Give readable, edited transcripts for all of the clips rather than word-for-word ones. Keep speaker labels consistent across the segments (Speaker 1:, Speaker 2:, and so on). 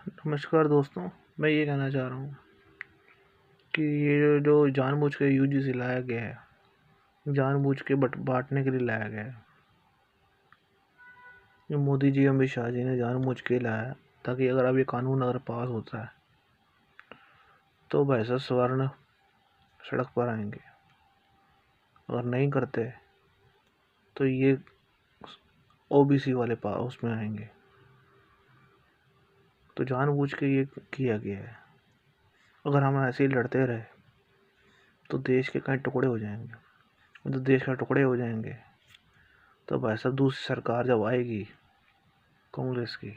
Speaker 1: नमस्कार दोस्तों, मैं ये कहना चाह रहा हूँ कि ये जो जानबूझ के यूजीसी लाया गया है, जानबूझ के बांटने के लिए लाया गया है। ये मोदी जी, अमित शाह जी ने जानबूझ के लाया है ताकि अगर कानून पास होता है तो भाई साहब स्वर्ण सड़क पर आएंगे। अगर नहीं करते तो ये ओबीसी वाले उसमें आएंगे। तो जानबूझ के ये किया गया है। अगर हम ऐसे ही लड़ते रहे तो देश के कई टुकड़े हो जाएंगे। तो देश के टुकड़े हो जाएंगे तो भाई साहब दूसरी सरकार जब आएगी कांग्रेस की,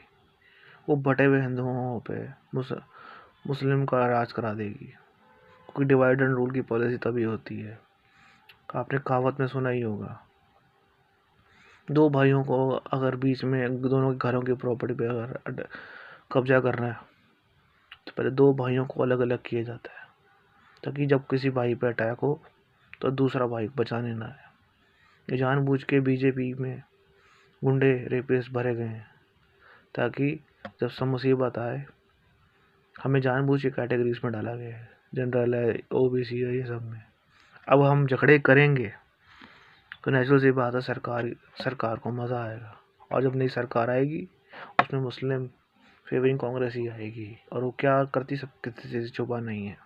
Speaker 1: वो बटे हुए हिंदुओं पे मुस्लिम का राज करा देगी। क्योंकि डिवाइड एंड रूल की पॉलिसी तभी होती है। आपने कहावत में सुना ही होगा, दो भाइयों को अगर बीच में दोनों के घरों की प्रॉपर्टी पे अगर कब्जा करना है तो पहले दो भाइयों को अलग अलग किया जाता है, ताकि जब किसी भाई पे अटैक हो तो दूसरा भाई बचाने ना आए। ये जानबूझ के बीजेपी में गुंडे रेपिस्ट भरे गए हैं ताकि जब सब मुसीबत आए हमें जानबूझ के कैटेगरीज में डाला गया है। जनरल है, ओबीसी है, ये सब में। अब हम झगड़े करेंगे तो नेचुरल सी बात है, सरकार को मज़ा आएगा। और जब नई सरकार आएगी उसमें मुस्लिम फेवरिंग कांग्रेस ही आएगी, और वो क्या करती सब किसी से छुपा नहीं है।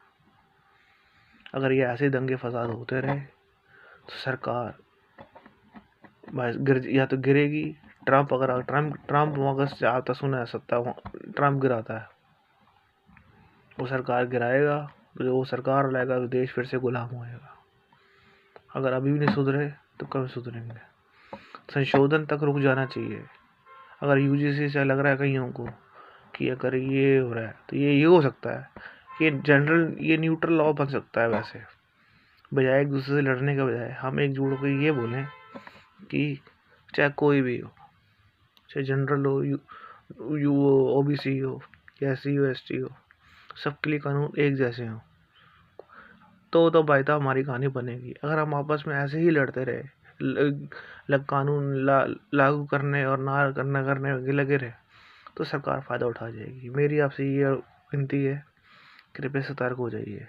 Speaker 1: अगर ये ऐसे दंगे फसाद होते रहे तो सरकार या तो गिरेगी। ट्रम्प अगर से आता सुना है सत्ता, ट्रम्प गिराता है, वो सरकार गिराएगा तो जो वो सरकार लाएगा तो देश फिर से गुलाम होएगा। अगर अभी भी नहीं सुधरे तो कब सुधरेंगे। संशोधन तक रुक जाना चाहिए। अगर यूजीसी से लग रहा है कईयों को कि अगर ये हो रहा है तो ये हो सकता है कि ये न्यूट्रल लॉ बन सकता है। वैसे बजाय एक दूसरे से लड़ने के बजाय हम एकजुट होकर ये बोलें कि चाहे कोई भी हो, चाहे जनरल हो, यू ओबीसी हो, एससी हो, एसटी हो, सबके लिए कानून एक जैसे हों तो भाई तो हमारी कहानी बनेगी। अगर हम आपस में ऐसे ही लड़ते रहे, कानून लागू करने और ना करने लगे रहे तो सरकार फ़ायदा उठा जाएगी। मेरी आपसे ये विनती है, कृपया सतर्क हो जाइए।